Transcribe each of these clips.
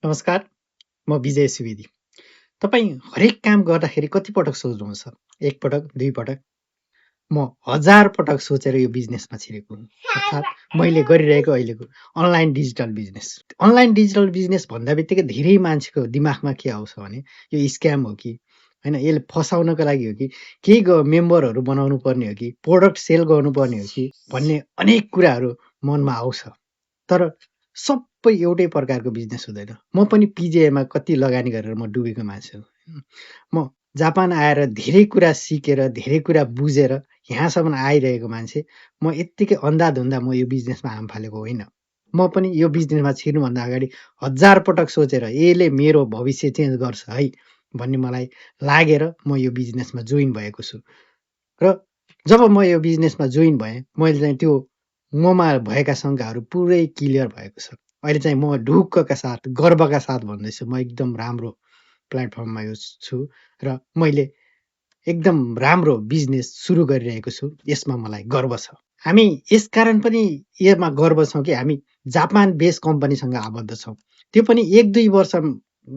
नमस्कार, म विजय सुवेदी। तपाईँ हरेक काम गर्दाखेरि कति पटक सोच्नुहुन्छ? 1 पटक, 2 पटक? म 1000 पटक सोचेर यो बिजनेसमा छिरेको हुँ। अर्थात् मैले गरिरहेको अहिलेको online digital business. Online digital business भन्दा बित्तिकै धेरै मान्छेको दिमागमा के आउँछ भने यो स्क्याम हो कि, होइन यसले फसाउनको लागि हो कि, केही मेम्बरहरू बनाउनु पर्ने हो कि, प्रोडक्ट सेल गर्नुपर्ने हो कि भन्ने अनेक कुराहरू मनमा आउँछ। तर सबै एउटै प्रकारको बिजनेस हुँदैन। म पनि पिजिआईमा कति लगानी गरेर म डुबेको मान्छे हो। म जापान आएर धेरै कुरा सिकेर, धेरै कुरा बुझेर यहाँसम्म आइरहेको मान्छे। म यत्तिकै अन्धाधुन्दा म यो बिजनेसमा हाम फालेको होइन। म पनि यो बिजनेसमा छिर्नुभन्दा अगाडि 1000 पटक सोचेर यसले मेरो भविष्य चेन्ज गर्छ है भन्ने मलाई लागेर म यो बिजनेसमा जोइन भएको छु। र जब म यो बिजनेसमा जोइन भएँ, मैले चाहिँ त्यो ममा भएका शङ्काहरू पुरै क्लियर भएको छ। अहिले चाहिँ म ढुक्कका साथ, गर्वका साथ भन्दैछु, म एकदम राम्रो प्लेटफर्ममा यो छु र मैले एकदम राम्रो बिजनेस सुरु गरिरहेको छु। यसमा मलाई गर्व छ। हामी यसकारण पनि यसमा गर्व छौँ कि हामी जापान बेस कम्पनीसँग आबद्ध छौँ। त्यो पनि 1-2 वर्ष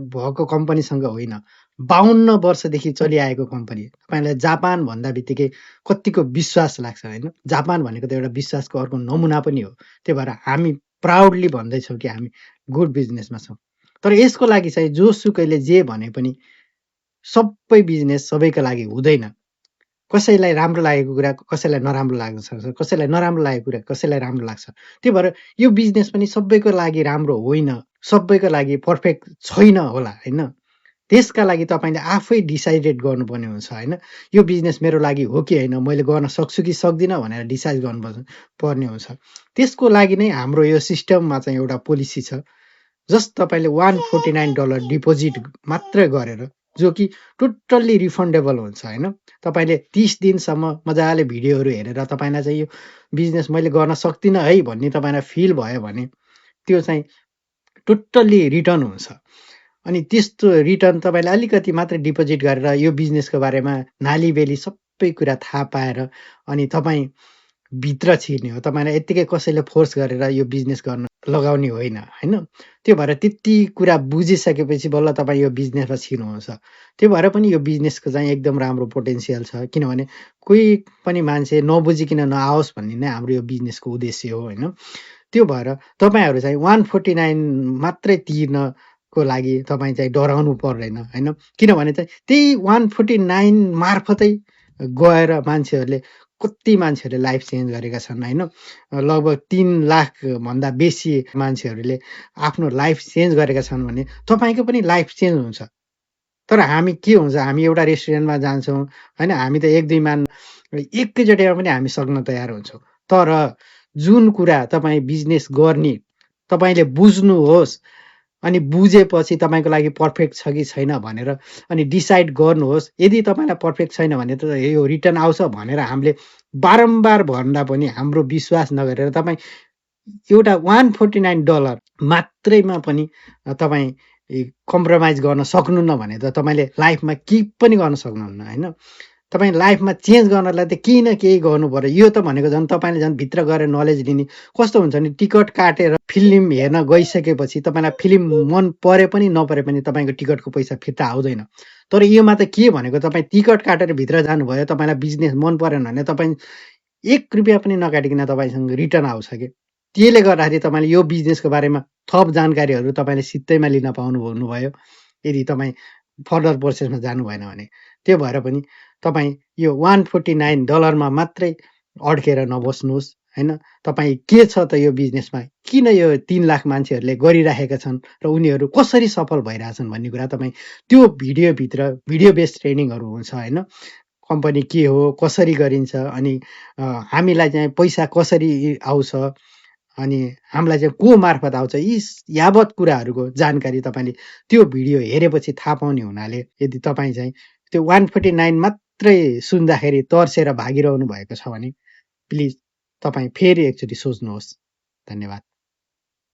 भएको कम्पनीसँग होइन, 52 वर्षदेखि चलिआएको कम्पनी। तपाईँलाई जापान भन्दा बित्तिकै कत्तिको विश्वास लाग्छ होइन? जापान भनेको त एउटा विश्वासको अर्को नमुना पनि हो। त्यही भएर हामी प्राउडली भन्दैछौँ कि हामी गुड बिजनेसमा छौँ। तर यसको लागि चाहिँ जोसुकैले जे भने पनि सबै बिजनेस सबैका लागि हुँदैन। कसैलाई राम्रो लागेको कुरा कसैलाई नराम्रो लाग्न सक्छ, कसैलाई नराम्रो लागेको कुरा कसैलाई राम्रो लाग्छ। त्यही भएर यो बिजनेस पनि सबैको लागि राम्रो होइन, सबैको लागि पर्फेक्ट छैन होला होइन? त्यसका लागि तपाईँले आफै डिसाइडेड गर्नुपर्ने हुन्छ होइन? यो बिजनेस मेरो लागि हो कि होइन, मैले गर्न सक्छु कि सक्दिनँ भनेर डिसाइड पर्ने हुन्छ। त्यसको लागि नै हाम्रो यो सिस्टममा चाहिँ एउटा पोलिसी छ। जस्ट तपाईँले $149 डिपोजिट मात्रै गरेर, जो कि टोटल्ली रिफन्डेबल हुन्छ होइन? तपाईँले 30 दिनसम्म मजाले भिडियोहरू हेरेर तपाईँलाई चाहिँ यो बिजनेस मैले गर्न सक्दिनँ है भन्ने तपाईँलाई फिल भयो भने त्यो चाहिँ टोटल्ली रिटर्न हुन्छ। अनि त्यस्तो रिटर्न तपाईँले अलिकति मात्रै डिपोजिट गरेर यो बिजनेसको बारेमा नालीबेली सबै कुरा थाहा पाएर अनि तपाईँ भित्र छिर्ने हो। तपाईँलाई यत्तिकै कसैले फोर्स गरेर यो बिजनेस गर्न लगाउने होइन होइन? त्यो भएर त्यति कुरा बुझिसकेपछि बल्ल तपाईँ यो बिजनेसमा छिर्नुहुन्छ। त्यो भएर पनि यो बिजनेसको चाहिँ एकदम राम्रो पोटेन्सियल छ। किनभने कोही पनि मान्छे नबुझिकन नआओस् भन्ने नै हाम्रो यो बिजनेसको उद्देश्य हो होइन? त्यो भएर तपाईँहरू चाहिँ 149 मात्रै तिर्नको लागि तपाईँ चाहिँ डराउनु पर्दैन होइन? किनभने चाहिँ त्यही 149 मार्फतै गएर मान्छेहरूले कति मान्छेहरूले लाइफ चेन्ज गरेका छन् होइन? लगभग 3 लाख भन्दा बेसी मान्छेहरूले आफ्नो लाइफ चेन्ज गरेका छन् भने तपाईँको पनि लाइफ चेन्ज हुन्छ। तर हामी के हुन्छ, हामी एउटा रेस्टुरेन्टमा जान्छौँ होइन? हामी त 1-2 मान एकैचोटिमा पनि हामी सक्न तयार हुन्छौँ। तर जुन कुरा तपाईँ बिजनेस गर्ने तपाईँले बुझ्नुहोस् अनि बुझेपछि तपाईँको लागि पर्फेक्ट छ कि छैन भनेर अनि डिसाइड गर्नुहोस्। यदि तपाईँलाई पर्फेक्ट छैन भने त यो रिटर्न आउँछ भनेर हामीले बारम्बार भन्दा पनि हाम्रो विश्वास नगरेर तपाईँ एउटा $149 मात्रैमा पनि तपाईँ कम्प्रोमाइज गर्न सक्नुहुन्न भने त तपाईँले लाइफमा केही पनि गर्न सक्नुहुन्न होइन? तपाईँ लाइफमा चेन्ज गर्नलाई त केही न केही गर्नु पर्यो। यो त भनेको झन् तपाईँले झन् भित्र गएर नलेज लिने कस्तो हुन्छ नि, टिकट काटेर फिल्म हेर्न गइसकेपछि तपाईँलाई फिल्म मन परे पनि नपरे पनि तपाईँको टिकटको पैसा फिर्ता आउँदैन। तर योमा त के भनेको, तपाईँ टिकट काटेर भित्र जानुभयो, तपाईँलाई बिजनेस मन परेन भने तपाईँ 1 रुपियाँ पनि नकाटिकन तपाईँसँग रिटर्न आउँछ कि। त्यसले गर्दाखेरि तपाईँले यो बिजनेसको बारेमा थप जानकारीहरू तपाईँले सित्तैमा लिन पाउनुभयो यदि तपाईँ फर्दर प्रोसेसमा जानु भएन भने। त्यो भएर पनि तपाईँ यो $149 मा मात्रै अड्केर नबस्नुहोस् होइन? तपाईँ के छ त यो बिजनेसमा, किन यो 3 लाख मान्छेहरूले गरिराखेका छन् र उनीहरू कसरी सफल भइरहेछन् भन्ने कुरा तपाईँ त्यो भिडियोभित्र भिडियो बेस्ड ट्रेनिङहरू हुन्छ होइन? कम्पनी के हो, कसरी गरिन्छ, अनि हामीलाई चाहिँ पैसा कसरी आउँछ, अनि हामीलाई चाहिँ को मार्फत आउँछ, यी यावत कुराहरूको जानकारी तपाईँले त्यो भिडियो हेरेपछि थाहा पाउने हुनाले यदि तपाईँ चाहिँ त्यो 149 मात्रै सुन्दाखेरि तर्सेर भागिरहनु भएको छ भने प्लिज तपाईँ फेरि एकचोटि सोच्नुहोस्। धन्यवाद।